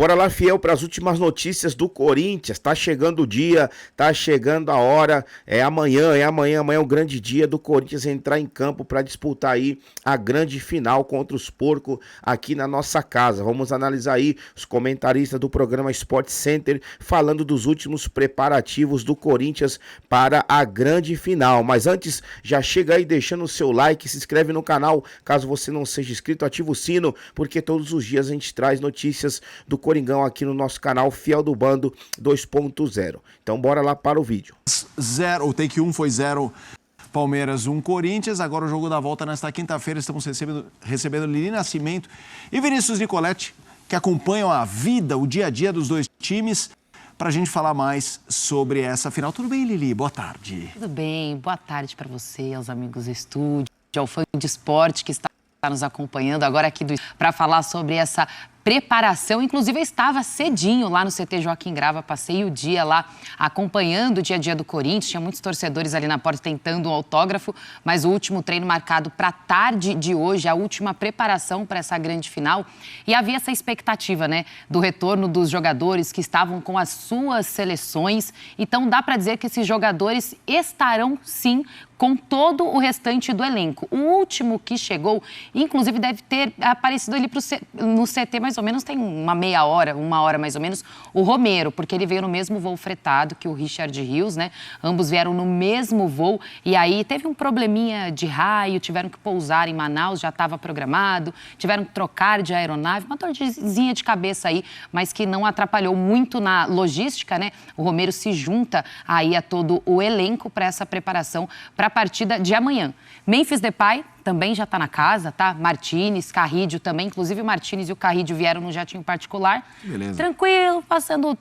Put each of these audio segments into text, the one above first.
Bora lá, fiel, para as últimas notícias do Corinthians. Tá chegando o dia, tá chegando a hora. Amanhã é o grande dia do Corinthians entrar em campo para disputar aí a grande final contra os porcos aqui na nossa casa. Vamos analisar aí os comentaristas do programa Sport Center falando dos últimos preparativos do Corinthians para a grande final. Mas antes, já chega aí deixando o seu like, se inscreve no canal, caso você não seja inscrito, ativa o sino, porque todos os dias a gente traz notícias do Coringão aqui no nosso canal Fiel do Bando 2.0. Então bora lá para o vídeo. O take 1 foi 0, Palmeiras 1, Corinthians. Agora o jogo da volta nesta quinta-feira. Estamos recebendo Lili Nascimento e Vinícius Nicoletti, que acompanham a vida, o dia a dia dos dois times, para a gente falar mais sobre essa final. Tudo bem, Lili? Boa tarde. Tudo bem, boa tarde para você, aos amigos do estúdio, ao fã de esporte que está nos acompanhando agora aqui para falar sobre essa preparação. Inclusive, eu estava cedinho lá no CT Joaquim Grava, passei o dia lá acompanhando o dia a dia do Corinthians, tinha muitos torcedores ali na porta tentando um autógrafo, mas o último treino marcado para a tarde de hoje, a última preparação para essa grande final, e havia essa expectativa, né, do retorno dos jogadores que estavam com as suas seleções. Então, dá para dizer que esses jogadores estarão, sim, com todo o restante do elenco. O último que chegou, inclusive, deve ter aparecido ali no CT mais ou menos, tem uma uma hora mais ou menos, o Romero, porque ele veio no mesmo voo fretado que o Richard Rios, né? Ambos vieram no mesmo voo e aí teve um probleminha de raio, tiveram que pousar em Manaus, já estava programado, tiveram que trocar de aeronave, uma dorzinha de cabeça aí, mas que não atrapalhou muito na logística, né? O Romero se junta aí a todo o elenco para essa preparação para a partida de amanhã. Memphis Depay também já está na casa, tá? Martínez, Carrídio também. Inclusive o Martínez e o Carrídio vieram no jatinho particular. Beleza. Tranquilo, fazendo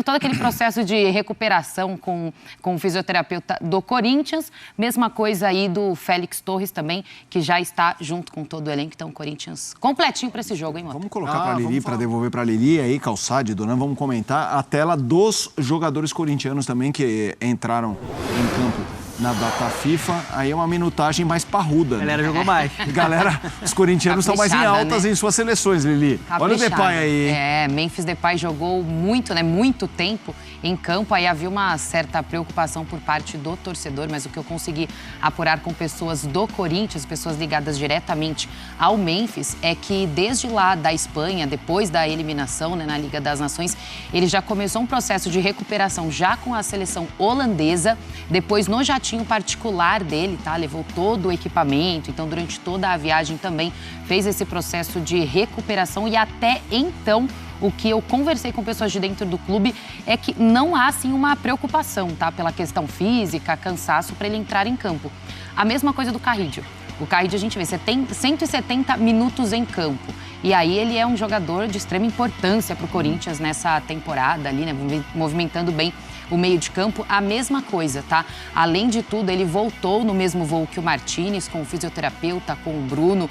todo aquele processo de recuperação com o fisioterapeuta do Corinthians. Mesma coisa aí do Félix Torres também, que já está junto com todo o elenco. Então, o Corinthians completinho para esse jogo, hein, mano? Vamos colocar para a Lili, para devolver para a Lili, aí, Calçade, Donan, vamos comentar a tela dos jogadores corintianos também que entraram em campo na data FIFA. Aí é uma minutagem mais parruda. A galera jogou mais. Galera, os corintianos estão mais em altas, né, em suas seleções, Lili. Olha o Depay aí. Memphis Depay jogou muito, né? Muito tempo em campo. Aí havia uma certa preocupação por parte do torcedor, mas o que eu consegui apurar com pessoas do Corinthians, pessoas ligadas diretamente ao Memphis, é que desde lá da Espanha, depois da eliminação, né, na Liga das Nações, ele já começou um processo de recuperação já com a seleção holandesa, depois no jatinho particular dele, tá? Levou todo o equipamento, então durante toda a viagem também fez esse processo de recuperação e até então o que eu conversei com pessoas de dentro do clube é que não há, assim, uma preocupação, tá? Pela questão física, cansaço para ele entrar em campo. A mesma coisa do Carrídio. O Carrídio, a gente vê, você tem 170 minutos em campo. E aí ele é um jogador de extrema importância para o Corinthians nessa temporada ali, né? Movimentando bem o meio de campo, a mesma coisa, tá? Além de tudo, ele voltou no mesmo voo que o Martínez, com o fisioterapeuta, com o Bruno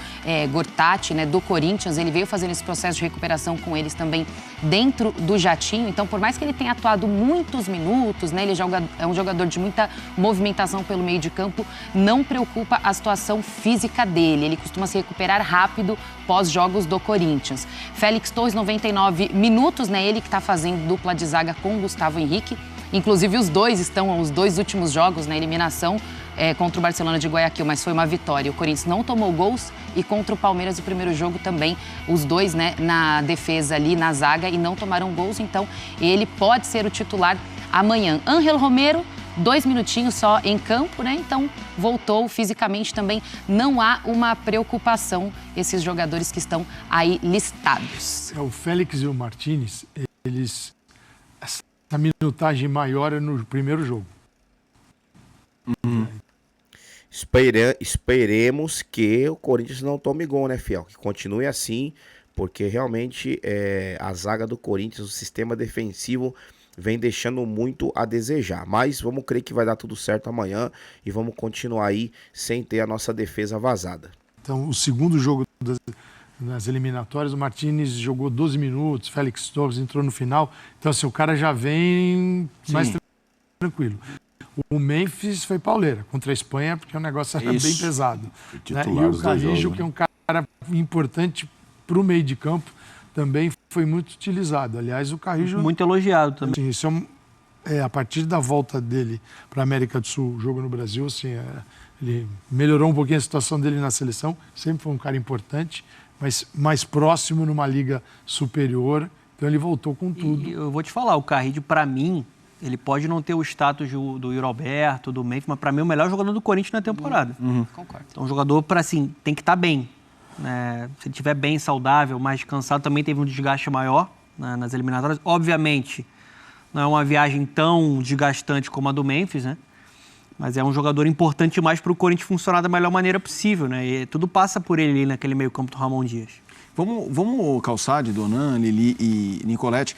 Gortati, né, do Corinthians. Ele veio fazendo esse processo de recuperação com eles também dentro do jatinho. Então, por mais que ele tenha atuado muitos minutos, né, ele é um jogador de muita movimentação pelo meio de campo, não preocupa a situação física dele. Ele costuma se recuperar rápido pós-jogos do Corinthians. Félix Torres, 99 minutos, né, ele que está fazendo dupla de zaga com o Gustavo Henrique. Inclusive, os dois últimos jogos na eliminação contra o Barcelona de Guayaquil, mas foi uma vitória. O Corinthians não tomou gols e contra o Palmeiras, o primeiro jogo também, os dois, né, na defesa ali, na zaga, e não tomaram gols. Então, ele pode ser o titular amanhã. Ángel Romero, 2 minutinhos só em campo, né? Então, voltou fisicamente também. Não há uma preocupação, esses jogadores que estão aí listados. O Félix e o Martínez, eles... A minutagem maior é no primeiro jogo. Esperemos que o Corinthians não tome gol, né, fiel? Que continue assim, porque realmente a zaga do Corinthians, o sistema defensivo, vem deixando muito a desejar. Mas vamos crer que vai dar tudo certo amanhã e vamos continuar aí sem ter a nossa defesa vazada. Então, o segundo jogo nas eliminatórias, o Martínez jogou 12 minutos, Félix Torres entrou no final. Então, assim, o cara já vem mais tranquilo. O Memphis foi pauleira contra a Espanha, porque o negócio era bem pesado. Né? E o Carrídio, que é um cara importante para o meio de campo, também foi muito utilizado. Aliás, o Carrillo... Muito elogiado também. Assim, isso a partir da volta dele para a América do Sul, o jogo no Brasil, assim, ele melhorou um pouquinho a situação dele na seleção, sempre foi um cara importante, mas mais próximo numa liga superior, então ele voltou com tudo. E eu vou te falar, o Carrillo, para mim, ele pode não ter o status do Yuri Alberto, do Memphis, mas para mim é o melhor jogador do Corinthians na temporada. Concordo. Então, um jogador, tem que estar bem. Se ele estiver bem, saudável, mais descansado, também teve um desgaste maior nas eliminatórias. Obviamente, não é uma viagem tão desgastante como a do Memphis, né? Mas é um jogador importante demais para o Corinthians funcionar da melhor maneira possível, né? E tudo passa por ele ali naquele meio campo do Ramon Dias. Vamos Calçade, Donan, Lili e Nicolete.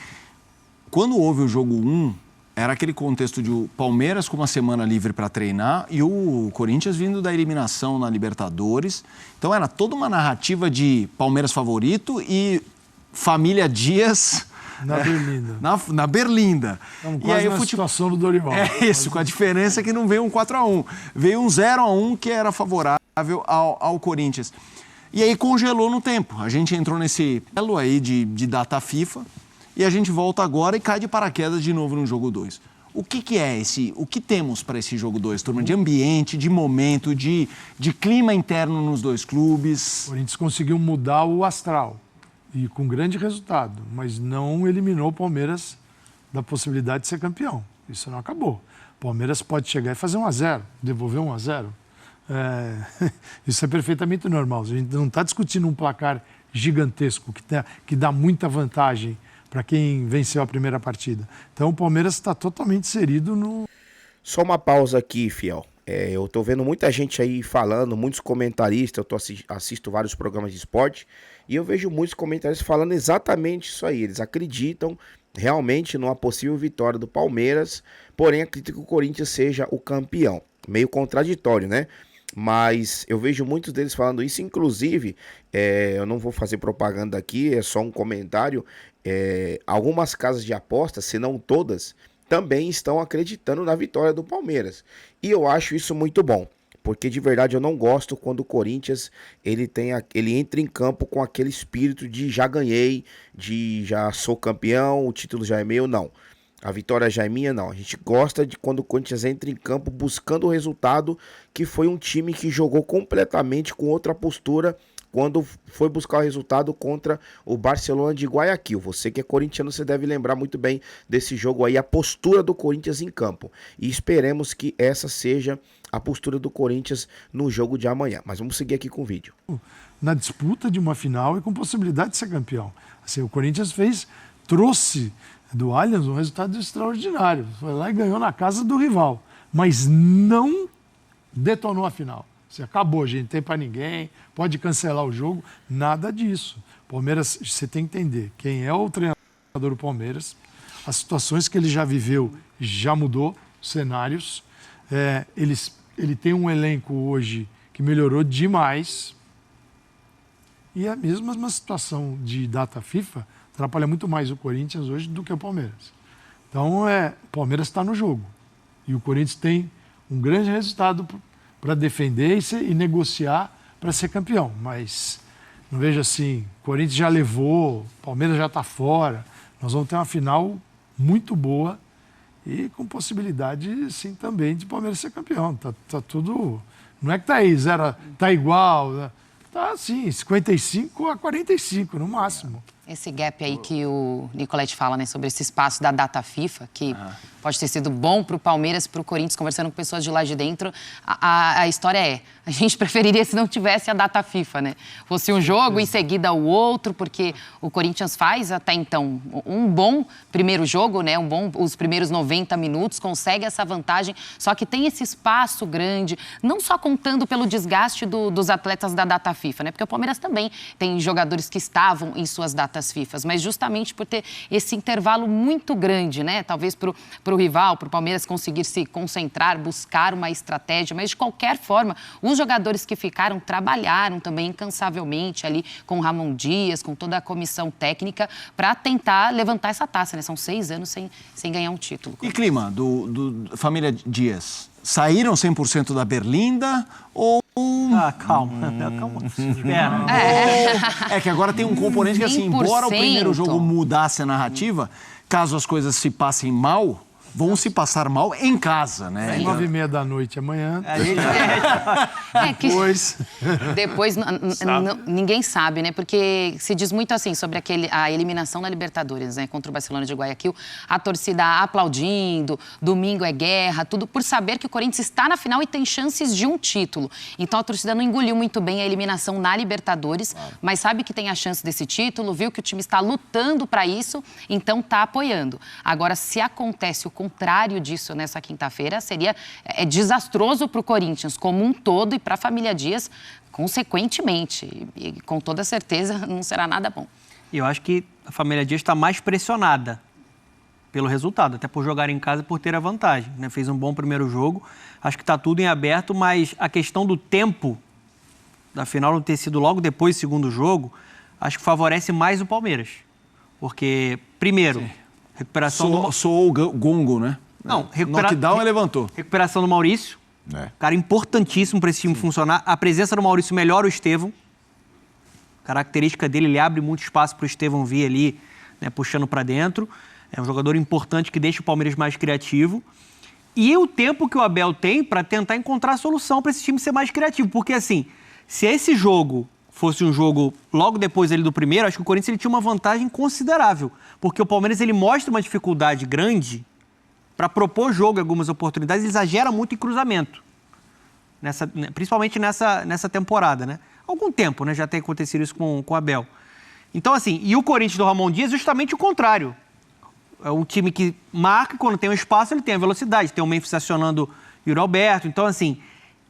Quando houve o jogo 1, era aquele contexto de o Palmeiras com uma semana livre para treinar e o Corinthians vindo da eliminação na Libertadores. Então era toda uma narrativa de Palmeiras favorito e família Dias... Na Berlinda. Na Berlinda. Então, quase a situação do Dorival. É isso, com a diferença que não veio um 4-1. Veio um 0-1 que era favorável ao Corinthians. E aí congelou no tempo. A gente entrou nesse elo aí de data FIFA e a gente volta agora e cai de paraquedas de novo no jogo 2. O que é esse? O que temos para esse jogo 2, turma? De ambiente, de momento, de clima interno nos dois clubes? O Corinthians conseguiu mudar o astral. E com grande resultado, mas não eliminou o Palmeiras da possibilidade de ser campeão. Isso não acabou. O Palmeiras pode chegar e fazer 1-0, devolver 1-0. Isso é perfeitamente normal. A gente não está discutindo um placar gigantesco que dá muita vantagem para quem venceu a primeira partida. Então o Palmeiras está totalmente inserido no... Só uma pausa aqui, Fiel. Eu tô vendo muita gente aí falando, muitos comentaristas, assisto vários programas de esporte, e eu vejo muitos comentaristas falando exatamente isso aí. Eles acreditam realmente numa possível vitória do Palmeiras, porém acreditam que o Corinthians seja o campeão. Meio contraditório, né? Mas eu vejo muitos deles falando isso, inclusive, eu não vou fazer propaganda aqui, é só um comentário, algumas casas de apostas, se não todas, também estão acreditando na vitória do Palmeiras. E eu acho isso muito bom, porque de verdade eu não gosto quando o Corinthians ele entra em campo com aquele espírito de já ganhei, de já sou campeão, o título já é meu, não. A vitória já é minha, não. A gente gosta de quando o Corinthians entra em campo buscando o resultado, que foi um time que jogou completamente com outra postura quando foi buscar o resultado contra o Barcelona de Guayaquil. Você que é corintiano, você deve lembrar muito bem desse jogo aí, a postura do Corinthians em campo. E esperemos que essa seja a postura do Corinthians no jogo de amanhã. Mas vamos seguir aqui com o vídeo. Na disputa de uma final e com possibilidade de ser campeão. Assim, o Corinthians trouxe do Allianz um resultado extraordinário. Foi lá e ganhou na casa do rival. Mas não detonou a final. Você acabou, gente, não tem para ninguém, pode cancelar o jogo, nada disso. Palmeiras, você tem que entender, quem é o treinador do Palmeiras, as situações que ele já viveu já mudou, cenários. Ele tem um elenco hoje que melhorou demais e a mesma situação de data FIFA atrapalha muito mais o Corinthians hoje do que o Palmeiras. Então, o Palmeiras está no jogo e o Corinthians tem um grande resultado para defender e negociar para ser campeão. Mas não vejo assim, o Corinthians já levou, o Palmeiras já está fora. Nós vamos ter uma final muito boa e com possibilidade, sim, também de Palmeiras ser campeão. Tá tudo... Não é que tá aí, tá igual. Né? Tá assim, 55-45 no máximo. Esse gap aí que o Nicolete fala, né, sobre esse espaço da data FIFA, que pode ter sido bom para o Palmeiras, para o Corinthians, conversando com pessoas de lá de dentro, a história a gente preferiria se não tivesse a data FIFA, né? Fosse um jogo, em seguida o outro, porque o Corinthians faz até então um bom primeiro jogo, né? Os primeiros 90 minutos, consegue essa vantagem, só que tem esse espaço grande, não só contando pelo desgaste dos atletas da data FIFA, né? Porque o Palmeiras também tem jogadores que estavam em suas datas FIFA, mas justamente por ter esse intervalo muito grande, né? Talvez para o rival, para o Palmeiras conseguir se concentrar, buscar uma estratégia, mas de qualquer forma, os jogadores que ficaram trabalharam também incansavelmente ali com o Ramon Dias, com toda a comissão técnica, para tentar levantar essa taça, né? São 6 anos sem ganhar um título. E clima do família Dias? Saíram 100% da Berlinda ou Calma. Espera. É que agora tem um componente que, assim, embora o primeiro jogo mudasse a narrativa, caso as coisas se passem mal, vão se passar mal em casa, né? 9h30 da noite amanhã. Depois ninguém sabe, né? Porque se diz muito assim sobre a eliminação na Libertadores, né? Contra o Barcelona de Guayaquil, a torcida aplaudindo, domingo é guerra, tudo por saber que o Corinthians está na final e tem chances de um título. Então a torcida não engoliu muito bem a eliminação na Libertadores, mas sabe que tem a chance desse título, viu que o time está lutando para isso, então está apoiando. Agora, se acontece o contrário disso nessa quinta-feira, seria desastroso para o Corinthians como um todo e para a família Dias, consequentemente. E com toda certeza não será nada bom. E eu acho que a família Dias está mais pressionada pelo resultado, até por jogar em casa e por ter a vantagem, né? Fez um bom primeiro jogo, acho que está tudo em aberto, mas a questão do tempo da final não ter sido logo depois do segundo jogo, acho que favorece mais o Palmeiras. Porque, primeiro, recuperação Soou o gongo, né? Não, knockdown ele levantou. Recuperação do Maurício, cara importantíssimo para esse time funcionar. A presença do Maurício melhora o Estevão. A característica dele, ele abre muito espaço para o Estevão vir ali, né, puxando para dentro. É um jogador importante que deixa o Palmeiras mais criativo. E o tempo que o Abel tem para tentar encontrar a solução para esse time ser mais criativo. Porque, assim, se esse jogo fosse um jogo logo depois ali do primeiro, acho que o Corinthians ele tinha uma vantagem considerável. Porque o Palmeiras ele mostra uma dificuldade grande para propor jogo em algumas oportunidades, ele exagera muito em cruzamento. Principalmente nessa temporada, né? Há algum tempo, né? Já tem acontecido isso com o Abel. Então, assim, e o Corinthians do Ramon Dias é justamente o contrário. É um time que marca, quando tem um espaço, ele tem a velocidade, tem o Memphis acionando o Yuri Alberto. Então, assim,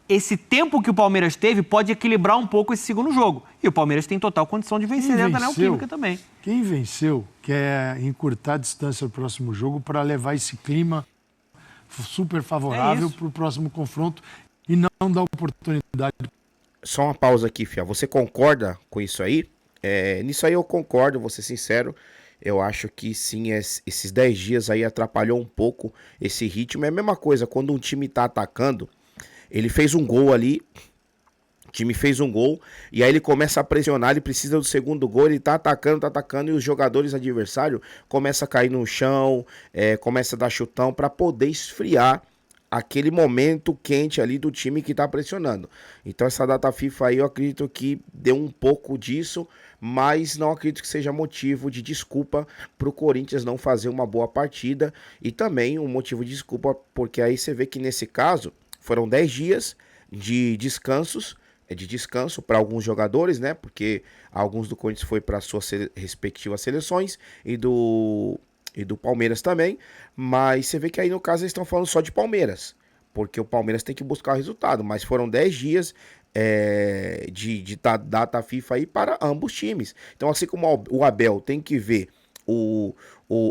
esse tempo que o Palmeiras teve pode equilibrar um pouco esse segundo jogo. E o Palmeiras tem total condição de vencer dentro da Neoquímica também. Quem venceu quer encurtar a distância do próximo jogo para levar esse clima super favorável para o próximo confronto e não dar oportunidade. Só uma pausa aqui, Fia. Você concorda com isso aí? Nisso aí eu concordo, vou ser sincero. Eu acho que sim, esses 10 dias aí atrapalhou um pouco esse ritmo. É a mesma coisa, quando um time tá atacando, ele fez um gol ali, o time fez um gol, e aí ele começa a pressionar, ele precisa do segundo gol, ele tá atacando, e os jogadores adversários começam a cair no chão, começa a dar chutão para poder esfriar aquele momento quente ali do time que tá pressionando. Então essa data FIFA aí eu acredito que deu um pouco disso, mas não acredito que seja motivo de desculpa pro Corinthians não fazer uma boa partida, e também um motivo de desculpa porque aí você vê que nesse caso foram 10 dias de descanso para alguns jogadores, né? Porque alguns do Corinthians foi para suas respectivas seleções e do Palmeiras também, mas você vê que aí no caso eles estão falando só de Palmeiras, porque o Palmeiras tem que buscar o resultado, mas foram 10 dias de data FIFA aí para ambos times. Então, assim como o Abel tem que ver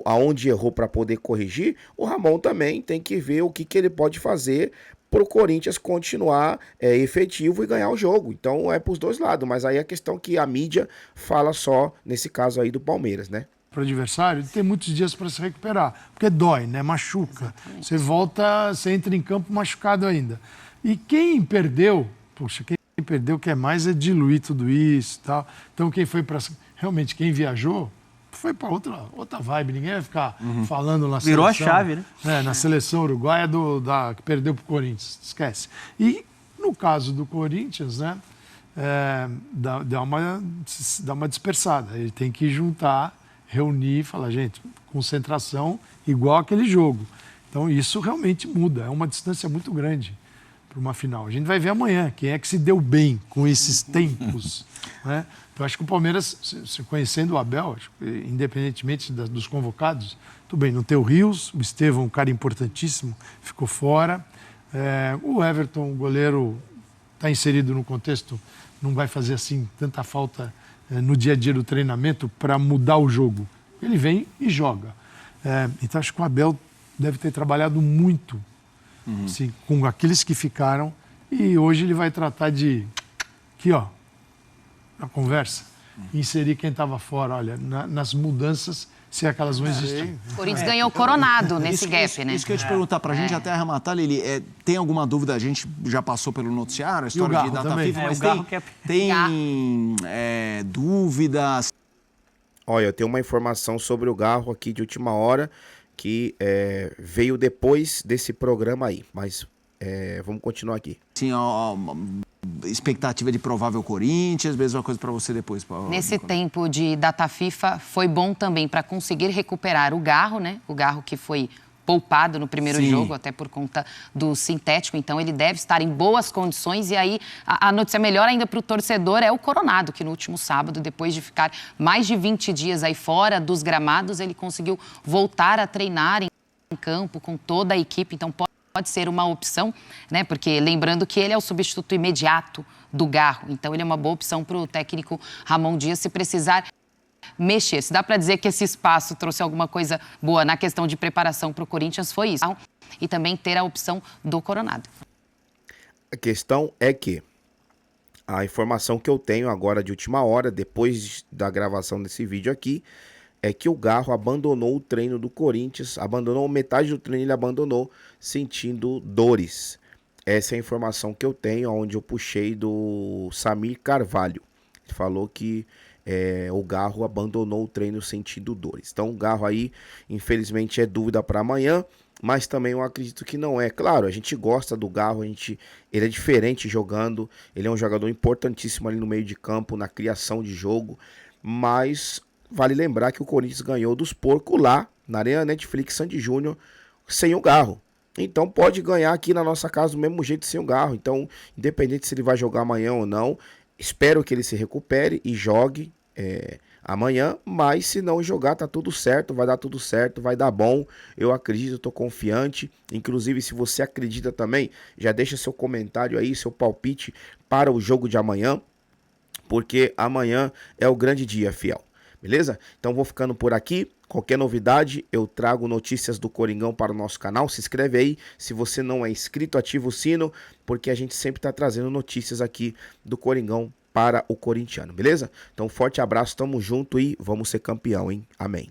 aonde errou para poder corrigir, o Ramon também tem que ver o que ele pode fazer para o Corinthians continuar efetivo e ganhar o jogo. Então é para os dois lados, mas aí a questão que a mídia fala só nesse caso aí do Palmeiras, né? Para o adversário, tem muitos dias para se recuperar, porque dói, né? Machuca. Exatamente. Você volta, você entra em campo machucado ainda. E quem perdeu, quem perdeu quer mais é diluir tudo isso e tal. Então quem foi para... Realmente, quem viajou foi para outra vibe. Ninguém vai ficar falando na Virou seleção. Virou a chave, né? Na seleção uruguaia que perdeu para o Corinthians. Esquece. E no caso do Corinthians, né? Dá uma dispersada. Ele tem que juntar, reunir e falar, gente, concentração igual aquele jogo. Então isso realmente muda. É uma distância muito grande para uma final. A gente vai ver amanhã quem é que se deu bem com esses tempos, né? Eu acho que o Palmeiras, se conhecendo o Abel, acho que, independentemente dos convocados, tudo bem, não tem o Rios, o Estevão, um cara importantíssimo, ficou fora. O Everton, o goleiro, está inserido no contexto, não vai fazer assim tanta falta no dia a dia do treinamento para mudar o jogo. Ele vem e joga. Então acho que o Abel deve ter trabalhado muito assim, com aqueles que ficaram, e hoje ele vai tratar de, aqui ó, na conversa, inserir quem estava fora. Olha, nas mudanças se aquelas vão existir. O Corinthians ganhou o Coronado nesse gap, né? Isso que eu ia te perguntar, pra gente até arrematar, Lili, tem alguma dúvida? A gente já passou pelo noticiário, a história Garro de data também? FIFA, mas o Garro tem dúvidas? Olha, eu tenho uma informação sobre o Garro aqui de última hora, que veio depois desse programa aí, mas vamos continuar aqui. Sim, expectativa de provável Corinthians, mesma coisa para você depois, Paulo. Nesse tempo de data FIFA, foi bom também para conseguir recuperar o Garro, né? O Garro que foi poupado no primeiro jogo, até por conta do sintético. Então, ele deve estar em boas condições. E aí, a notícia melhor ainda para o torcedor é o Coronado, que no último sábado, depois de ficar mais de 20 dias aí fora dos gramados, ele conseguiu voltar a treinar em campo com toda a equipe. Então, pode ser uma opção, né? Porque lembrando que ele é o substituto imediato do Garro. Então, ele é uma boa opção para o técnico Ramon Dias se precisar mexer. Se dá para dizer que esse espaço trouxe alguma coisa boa na questão de preparação para o Corinthians, foi isso. E também ter a opção do Coronado. A questão é que a informação que eu tenho agora de última hora, depois da gravação desse vídeo aqui, é que o Garro abandonou o treino do Corinthians, abandonou metade do treino, ele abandonou sentindo dores. Essa é a informação que eu tenho, onde eu puxei do Samir Carvalho. Ele falou que o Garro abandonou o treino sentindo dores. Então o Garro aí, infelizmente, é dúvida para amanhã, mas também eu acredito que não é. Claro, a gente gosta do Garro, ele é diferente jogando, ele é um jogador importantíssimo ali no meio de campo, na criação de jogo, mas vale lembrar que o Corinthians ganhou dos porcos lá, na Arena Netflix Sandy Júnior, sem o Garro. Então pode ganhar aqui na nossa casa do mesmo jeito sem o Garro. Então, independente se ele vai jogar amanhã ou não, espero que ele se recupere e jogue amanhã, mas se não jogar, tá tudo certo, vai dar tudo certo, vai dar bom, eu acredito, tô confiante. Inclusive, se você acredita também, já deixa seu comentário aí, seu palpite para o jogo de amanhã, porque amanhã é o grande dia, fiel. Beleza? Então vou ficando por aqui. Qualquer novidade, eu trago notícias do Coringão para o nosso canal. Se inscreve aí. Se você não é inscrito, ativa o sino, porque a gente sempre está trazendo notícias aqui do Coringão para o corintiano, beleza? Então forte abraço, tamo junto e vamos ser campeão, hein? Amém.